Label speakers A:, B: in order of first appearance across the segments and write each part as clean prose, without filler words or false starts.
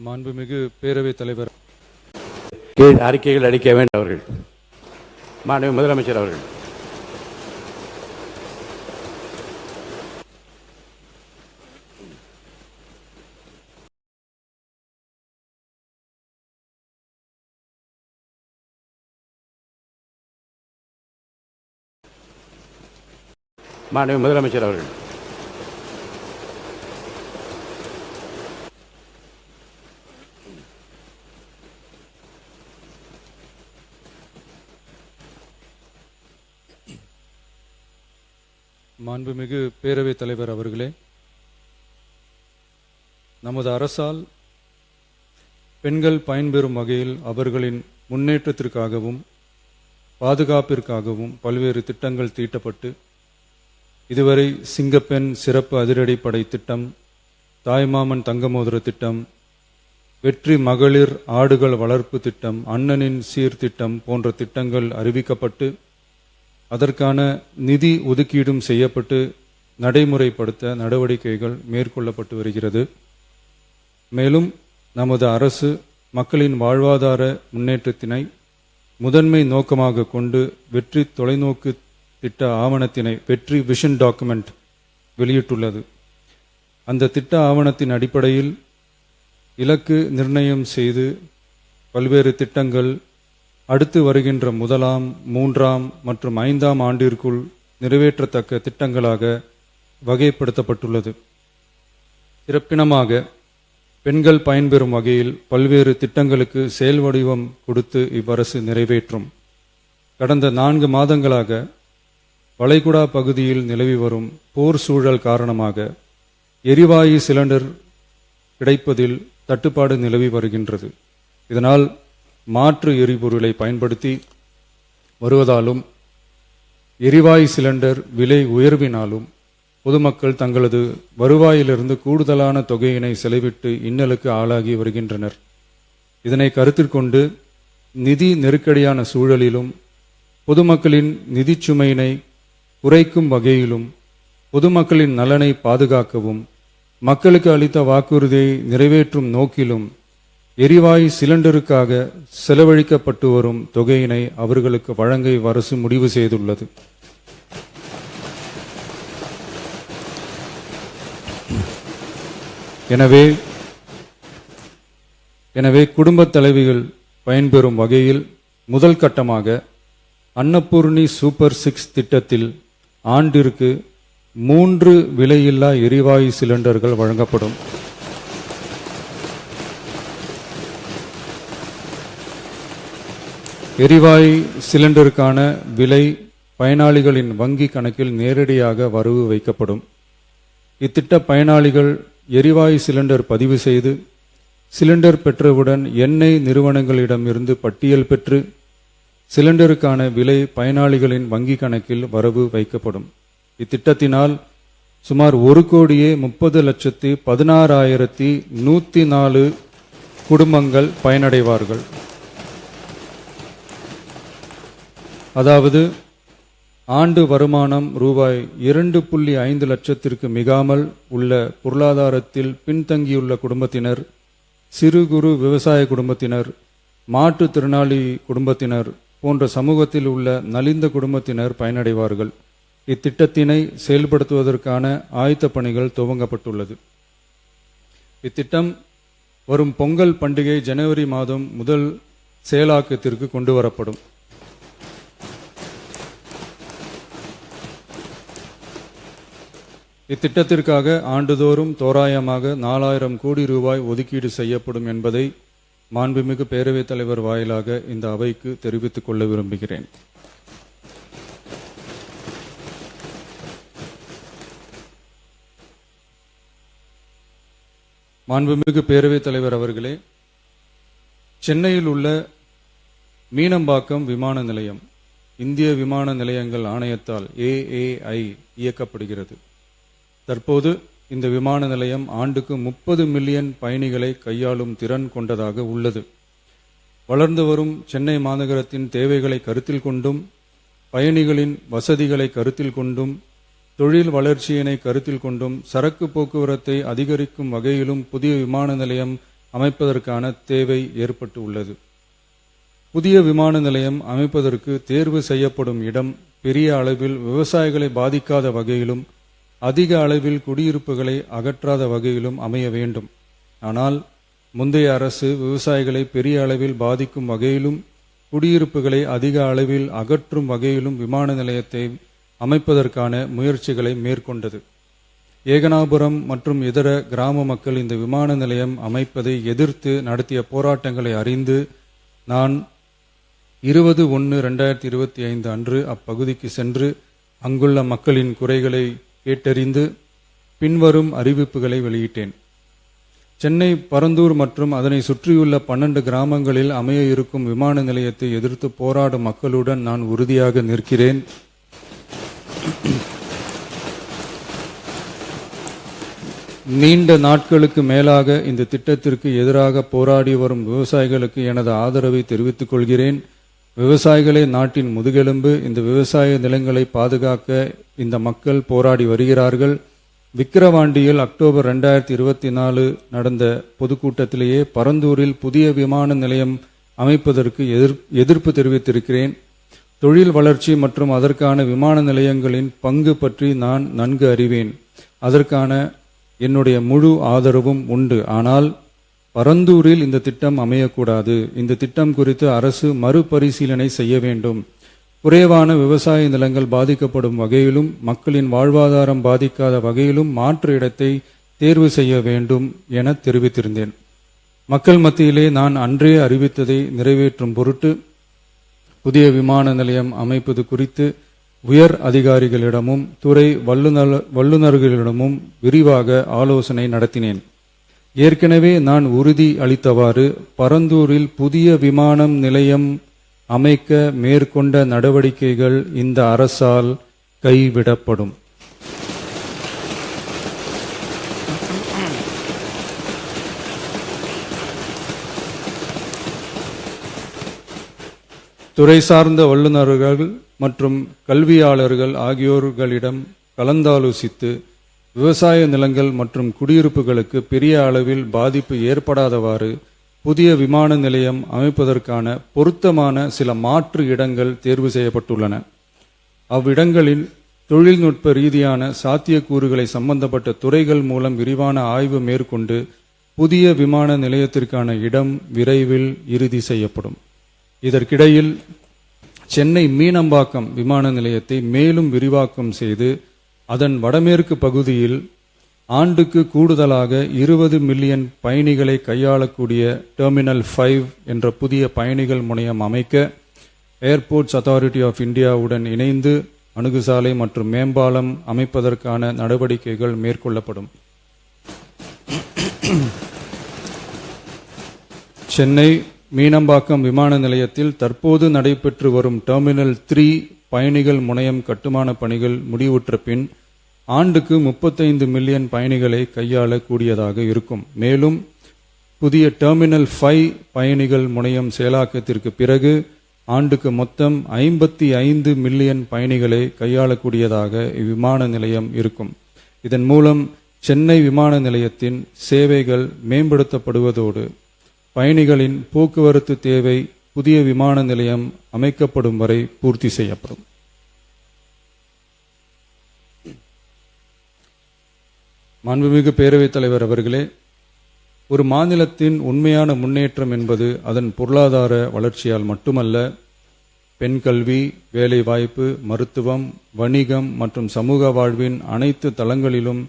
A: மாண்புமிகு பேரவைத் தலைவர்
B: கீழ் அறிக்கைகள் அளிக்க வேண்டும் அவர்கள். மாண்புமிகு முதலமைச்சர் அவர்கள். மாண்புமிகு முதலமைச்சர் அவர்கள்.
A: மாண்புமிகு பேரவைத் தலைவர் அவர்களே, நமது அரசால் பெண்கள் பயன்பெறும் வகையில் அவர்களின் முன்னேற்றத்திற்காகவும் பாதுகாப்பிற்காகவும் பல்வேறு திட்டங்கள் தீட்டப்பட்டு இதுவரை சிங்கப்பெண் சிறப்பு அதிரடிப்படை திட்டம், தாய்மாமன் தங்கமோதிர திட்டம், வெற்றி மகளிர் ஆடுகள் வளர்ப்பு திட்டம், அண்ணனின் சீர்திட்டம் போன்ற திட்டங்கள் அறிவிக்கப்பட்டு அதற்கான நிதி ஒதுக்கீடும் செய்யப்பட்டு நடைமுறைப்படுத்த நடவடிக்கைகள் மேற்கொள்ளப்பட்டு வருகிறது. மேலும் நமது அரசு மக்களின் வாழ்வாதார முன்னேற்றத்தினை முதன்மை நோக்கமாக கொண்டு வெற்றி தொலைநோக்கு திட்ட ஆவணத்தினை, வெற்றி விஷன் டாக்குமெண்ட் வெளியிட்டுள்ளது. அந்த திட்ட ஆவணத்தின் அடிப்படையில் இலக்கு நிர்ணயம் செய்து பல்வேறு திட்டங்கள் அடுத்து வருகின்ற 1ஆம், 3ஆம் மற்றும் 5ஆம் ஆண்டிற்குள் நிறைவேற்றத்தக்க திட்டங்களாக வகைப்படுத்தப்பட்டுள்ளது. சிறப்பினமாக பெண்கள் பயன்பெறும் வகையில் பல்வேறு திட்டங்களுக்கு செயல் வடிவம் கொடுத்து இவ்வரசு நிறைவேற்றும். கடந்த 4 மாதங்களாக வளைகுடா பகுதியில் நிலவி வரும் போர் சூழல் காரணமாக எரிவாயு சிலிண்டர் கிடைப்பதில் தட்டுப்பாடு நிலவி வருகின்றது. இதனால் மாற்று எரிபொருளை பயன்படுத்தி வருவதாலும் எரிவாயு சிலிண்டர் விலை உயர்வினாலும் பொதுமக்கள் தங்களது வருவாயிலிருந்து கூடுதலான தொகையினை செலவிட்டு இன்னலுக்கு ஆளாகி வருகின்றனர். இதனை கருத்தில் கொண்டு நிதி நெருக்கடியான சூழலிலும் பொதுமக்களின் நிதிச்சுமையினை குறைக்கும் வகையிலும் பொதுமக்களின் நலனை பாதுகாக்கவும் மக்களுக்கு அளித்த வாக்குறுதியை நிறைவேற்றும் நோக்கிலும் எரிவாயு சிலிண்டருக்காக செலவழிக்கப்பட்டு வரும் தொகையினை அவர்களுக்கு வழங்க அரசு முடிவு செய்துள்ளது. எனவே குடும்பத் தலைவிகள் பயன்பெறும் வகையில் முதல் கட்டமாக அன்னபூர்ணி சூப்பர் 6 திட்டத்தில் ஆண்டிற்கு 3 விலையில்லா எரிவாயு சிலிண்டர்கள் வழங்கப்படும். எரிவாயு சிலிண்டருக்கான விலை பயனாளிகளின் வங்கி கணக்கில் நேரடியாக வரவு வைக்கப்படும். இத்திட்ட பயனாளிகள் எரிவாயு சிலிண்டர் பதிவு செய்து சிலிண்டர் பெற்றவுடன் எண்ணெய் நிறுவனங்களிடமிருந்து பட்டியல் பெற்று சிலிண்டருக்கான விலை பயனாளிகளின் வங்கி கணக்கில் வரவு வைக்கப்படும். இத்திட்டத்தினால் சுமார் 1,30,16,104 குடும்பங்கள் பயனடைவார்கள். அதாவது ஆண்டு வருமானம் ரூபாய் 2.5 லட்சத்திற்கு மிகாமல் உள்ள பொருளாதாரத்தில் பின்தங்கியுள்ள குடும்பத்தினர், சிறு குறு விவசாய குடும்பத்தினர், மாற்றுத்திறனாளி குடும்பத்தினர் போன்ற சமூகத்தில் உள்ள நலிந்த குடும்பத்தினர் பயனடைவார்கள். இத்திட்டத்தினை செயல்படுத்துவதற்கான ஆயத்த பணிகள் துவங்கப்பட்டுள்ளது. இத்திட்டம் வரும் பொங்கல் பண்டிகை ஜனவரி மாதம் முதல் செயலாக்கத்திற்கு கொண்டு வரப்படும். இத்திட்டத்திற்காக ஆண்டுதோறும் தோராயமாக 4000 கோடி ரூபாய் ஒதுக்கீடு செய்யப்படும் என்பதை மாண்புமிகு பேரவைத் தலைவர் வாயிலாக இந்த அவைக்கு தெரிவித்துக் கொள்ள விரும்புகிறேன். மாண்புமிகு பேரவைத் தலைவர் அவர்களே, சென்னையில் உள்ள மீனம்பாக்கம் விமான நிலையம் இந்திய விமான நிலையங்கள் ஆணையத்தால் AAI இயக்கப்படுகிறது. தற்போது இந்த விமான நிலையம் ஆண்டுக்கு 30 மில்லியன் பயணிகளை கையாளும் திறன் கொண்டதாக உள்ளது. வளர்ந்து வரும் சென்னை மாநகரத்தின் தேவைகளை கருத்தில் கொண்டும் பயணிகளின் வசதிகளை கருத்தில் கொண்டும் தொழில் வளர்ச்சியினை கருத்தில் கொண்டும் சரக்கு போக்குவரத்தை அதிகரிக்கும் வகையிலும் புதிய விமான நிலையம் அமைப்பதற்கான தேவை ஏற்பட்டு உள்ளது. புதிய விமான நிலையம் அமைப்பதற்கு தேர்வு செய்யப்படும் இடம் பெரிய அளவில் விவசாயிகளை பாதிக்காத வகையிலும் அதிக அளவில் குடியிருப்புகளை அகற்றாத வகையிலும் அமைய வேண்டும். ஆனால் முந்தைய அரசு விவசாயிகளை பெரிய அளவில் பாதிக்கும் வகையிலும் குடியிருப்புகளை அதிக அளவில் அகற்றும் வகையிலும் விமான நிலையத்தை அமைப்பதற்கான முயற்சிகளை மேற்கொண்டது. ஏகனாபுரம் மற்றும் இதர கிராம மக்கள் இந்த விமான நிலையம் அமைப்பதை எதிர்த்து நடத்திய போராட்டங்களை அறிந்து நான் 20/1/2025 அன்று அப்பகுதிக்கு சென்று அங்குள்ள மக்களின் குறைகளை கேட்டறிந்து பின்வரும் அறிவிப்புகளை வெளியிட்டேன். சென்னை பரந்தூர் மற்றும் அதனை சுற்றியுள்ள 12 கிராமங்களில் அமைய இருக்கும் விமான நிலையத்தை எதிர்த்து போராடும் மக்களுடன் நான் உறுதியாக நிற்கிறேன். நீண்ட நாட்களுக்கு மேலாக இந்த திட்டத்திற்கு எதிராக போராடி வரும் விவசாயிகளுக்கு எனது ஆதரவை தெரிவித்துக் கொள்கிறேன். விவசாயிகளே நாட்டின் முதுகெலும்பு. இந்த விவசாய நிலங்களை பாதுகாக்க இந்த மக்கள் போராடி வருகிறார்கள். விக்கிரவாண்டியில் அக்டோபர் 2024 நடந்த பொதுக்கூட்டத்திலேயே பரந்தூரில் புதிய விமான நிலையம் அமைப்பதற்கு எதிர்ப்பு தெரிவித்திருக்கிறேன். தொழில் வளர்ச்சி மற்றும் அதற்கான விமான நிலையங்களின் பங்கு பற்றி நான் நன்கு அறிவேன். அதற்கான என்னுடைய முழு ஆதரவும் உண்டு. ஆனால் பரந்தூரில் இந்த திட்டம் அமையக்கூடாது. இந்த திட்டம் குறித்து அரசு மறுபரிசீலனை செய்ய வேண்டும். குறைவான விவசாய நிலங்கள் பாதிக்கப்படும் வகையிலும் மக்களின் வாழ்வாதாரம் பாதிக்காத வகையிலும் மாற்று இடத்தை தேர்வு செய்ய வேண்டும் என தெரிவித்திருந்தேன். மக்கள் மத்தியிலே நான் அன்றே அறிவித்ததை நிறைவேற்றும் பொருட்டு புதிய விமான நிலையம் அமைப்பது குறித்து உயர் அதிகாரிகளிடமும் துறை வல்லுநர்களிடமும் விரிவாக ஆலோசனை நடத்தினேன். ஏற்கனவே நான் உறுதி அளித்தவாறு பரந்தூரில் புதிய விமான நிலையம் அமைக்க மேற்கொண்ட நடவடிக்கைகள் இந்த அரசால் கைவிடப்படும். துறை சார்ந்த வல்லுநர்கள் மற்றும் கல்வியாளர்கள் ஆகியோர்களிடம் கலந்தாலோசித்து விவசாய நிலங்கள் மற்றும் குடியிருப்புகளுக்கு பெரிய அளவில் பாதிப்பு ஏற்படாதவாறு புதிய விமான நிலையம் அமைப்பதற்கான பொருத்தமான சில மாற்று இடங்கள் தேர்வு செய்யப்பட்டுள்ளன. அவ்விடங்களில் தொழில்நுட்ப ரீதியான சாத்தியக்கூறுகளை சம்பந்தப்பட்ட துறைகள் மூலம் விரிவான ஆய்வு மேற்கொண்டு புதிய விமான நிலையத்திற்கான இடம் விரைவில் இறுதி செய்யப்படும். இதற்கிடையில் சென்னை மீனம்பாக்கம் விமான நிலையத்தை மேலும் விரிவாக்கம் செய்து அதன் வடமேற்கு பகுதியில் ஆண்டுக்கு கூடுதலாக 20 மில்லியன் பயணிகளை கையாளக்கூடிய டெர்மினல் 5 என்ற புதிய பயணிகள் முனையம் அமைக்க ஏர்போர்ட்ஸ் அத்தாரிட்டி ஆஃப் இந்தியாவுடன் இணைந்து அணுகுசாலை மற்றும் மேம்பாலம் அமைப்பதற்கான நடவடிக்கைகள் மேற்கொள்ளப்படும். சென்னை மீனம்பாக்கம் விமான நிலையத்தில் தற்போது நடைபெற்று வரும் டெர்மினல் 3 பயணிகள் முனையம் கட்டுமான பணிகள் முடிவுற்ற பின் ஆண்டுக்கு 35 மில்லியன் பயணிகளை கையாளக்கூடியதாக இருக்கும். மேலும் புதிய டெர்மினல் 5 பயணிகள் முனையம் செயலாக்கத்திற்கு பிறகு ஆண்டுக்கு மொத்தம் 55 மில்லியன் பயணிகளை கையாளக்கூடியதாக இவ்விமான நிலையம் இருக்கும். இதன் மூலம் சென்னை விமான நிலையத்தின் சேவைகள் மேம்படுத்தப்படுவதோடு பயணிகளின் போக்குவரத்து தேவை புதிய விமான நிலையம் அமைக்கப்படும் வரை பூர்த்தி செய்யப்படும். மாண்புமிகு பேரவைத் தலைவர் அவர்களே, ஒரு மாநிலத்தின் உண்மையான முன்னேற்றம் என்பது அதன் பொருளாதார வளர்ச்சியால் மட்டுமல்ல, பெண் கல்வி, வேலைவாய்ப்பு, மருத்துவம், வணிகம் மற்றும் சமூக வாழ்வின் அனைத்து தளங்களிலும்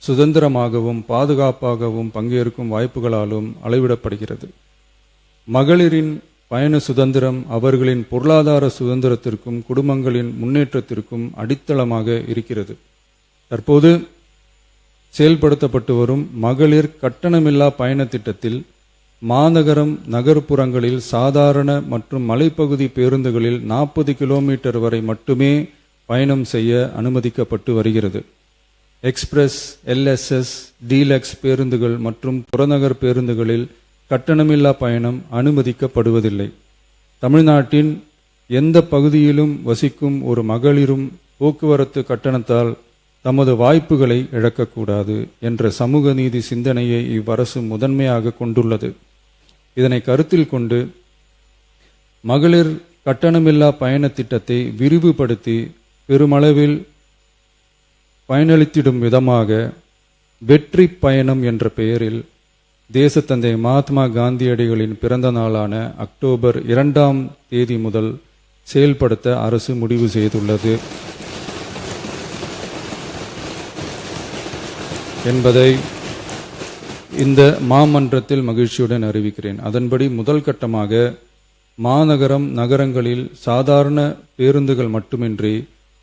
A: சுதந்திரமாகவும் பாதுகாப்பாகவும் பங்கேற்கும் வாய்ப்புகளாலும் அளவிடப்படுகிறது. மகளிரின் பயண சுதந்திரம் அவர்களின் பொருளாதார சுதந்திரத்திற்கும் குடும்பங்களின் முன்னேற்றத்திற்கும் அடித்தளமாக இருக்கிறது. தற்போது செயல்படுத்தப்பட்டு வரும் மகளிர் கட்டணமில்லா பயண திட்டத்தில் மாநகரம் நகர்ப்புறங்களில் சாதாரண மற்றும் மலைப்பகுதி பேருந்துகளில் 40 கிலோமீட்டர் வரை மட்டுமே பயணம் செய்ய அனுமதிக்கப்பட்டு வருகிறது. எக்ஸ்பிரஸ், LSS, டீலக்ஸ் பேருந்துகள் மற்றும் புறநகர் பேருந்துகளில் கட்டணமில்லா பயணம் அனுமதிக்கப்படுவதில்லை. தமிழ்நாட்டின் எந்த பகுதியிலும் வசிக்கும் ஒரு மகளிரும் போக்குவரத்து கட்டணத்தால் தமது வாய்ப்புகளை இழக்கக்கூடாது என்ற சமூக நீதி சிந்தனையை இவ்வரசு முதன்மையாக கொண்டுள்ளது. இதனை கருத்தில் கொண்டு மகளிர் கட்டணமில்லா பயண திட்டத்தை விரிவுபடுத்தி பெருமளவில் பயனளித்திடும் விதமாக வெற்றி பயணம் என்ற பெயரில் தேசத்தந்தை மகாத்மா காந்தியடிகளின் பிறந்த நாளான அக்டோபர் 2ஆம் தேதி முதல் செயல்படுத்த அரசு முடிவு செய்துள்ளது என்பதை இந்த மாமன்றத்தில் மகிழ்ச்சியுடன் அறிவிக்கிறேன். அதன்படி முதல் கட்டமாக மாநகரம் நகரங்களில் சாதாரண பேருந்துகள் மட்டுமின்றி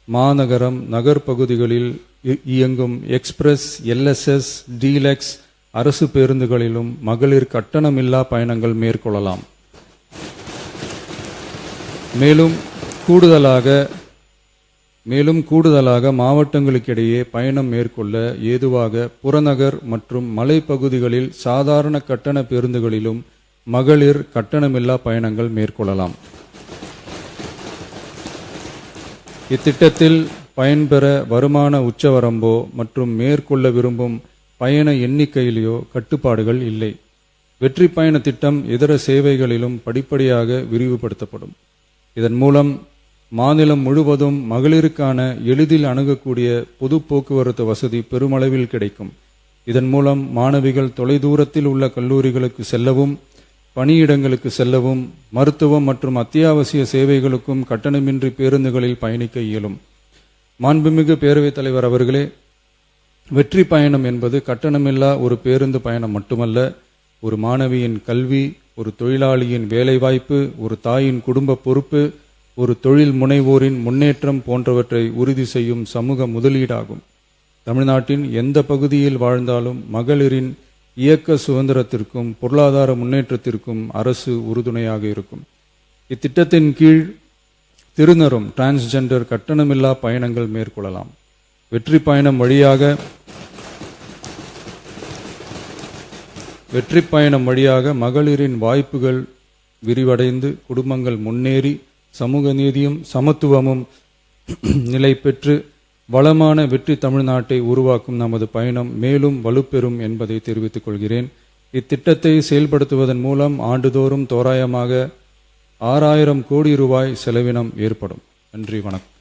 A: மாநகரம் நகர்பகுதிகளில் இயங்கும் எக்ஸ்பிரஸ், LSS, டீலக்ஸ் அரசு பேருந்துகளிலும் மகளிர் கட்டணமில்லா பயணங்கள் மேற்கொள்ளலாம். மேலும் கூடுதலாக மாவட்டங்களுக்கிடையே பயணம் மேற்கொள்ள ஏதுவாக புறநகர் மற்றும் மலைப்பகுதிகளில் சாதாரண கட்டண பேருந்துகளிலும் மகளிர் கட்டணமில்லா பயணங்கள் மேற்கொள்ளலாம். இத்திட்டத்தில் பயன்பெற வருமான உச்சவரம்போ மற்றும் மேற்கொள்ள விரும்பும் பயண எண்ணிக்கையிலேயோ கட்டுப்பாடுகள் இல்லை. வெற்றி பயண திட்டம் இதர சேவைகளிலும் படிப்படியாக விரிவுபடுத்தப்படும். இதன் மூலம் மாநிலம் முழுவதும் மகளிருக்கான எளிதில் அணுகக்கூடிய பொது போக்குவரத்து வசதி பெருமளவில் கிடைக்கும். இதன் மூலம் மாணவிகள் தொலைதூரத்தில் உள்ள கல்லூரிகளுக்கு செல்லவும், பணியிடங்களுக்கு செல்லவும், மருத்துவம் மற்றும் அத்தியாவசிய சேவைகளுக்கும் கட்டணமின்றி பேருந்துகளில் பயணிக்க இயலும். மாண்புமிகு பேரவைத் தலைவர் அவர்களே, வெற்றி பயணம் என்பது கட்டணமில்லா ஒரு பேருந்து பயணம் மட்டுமல்ல, ஒரு மாணவியின் கல்வி, ஒரு தொழிலாளியின் வேலைவாய்ப்பு, ஒரு தாயின் குடும்ப பொறுப்பு, ஒரு தொழில் முனைவோரின் முன்னேற்றம் போன்றவற்றை உறுதி செய்யும் சமூக முதலீடாகும். தமிழ்நாட்டின் எந்த பகுதியில் வாழ்ந்தாலும் மகளிரின் இயக்க சுதந்திரத்திற்கும் பொருளாதார முன்னேற்றத்திற்கும் அரசு உறுதுணையாக இருக்கும். இத்திட்டத்தின் கீழ் திருநரும் டிரான்ஸ்ஜெண்டர் கட்டணமில்லா பயணங்கள் மேற்கொள்ளலாம். வெற்றி பயணம் வழியாக மகளிரின் வாய்ப்புகள் விரிவடைந்து குடும்பங்கள் முன்னேறி சமூக நீதியும் சமத்துவமும் நிலை பெற்று வளமான வெற்றி தமிழ்நாட்டை உருவாக்கும் நமது பயணம் மேலும் வலுப்பெறும் என்பதை தெரிவித்துக் கொள்கிறேன். இத்திட்டத்தை செயல்படுத்துவதன் மூலம் ஆண்டுதோறும் தோராயமாக 6000 கோடி ரூபாய் செலவினம் ஏற்படும். நன்றி, வணக்கம்.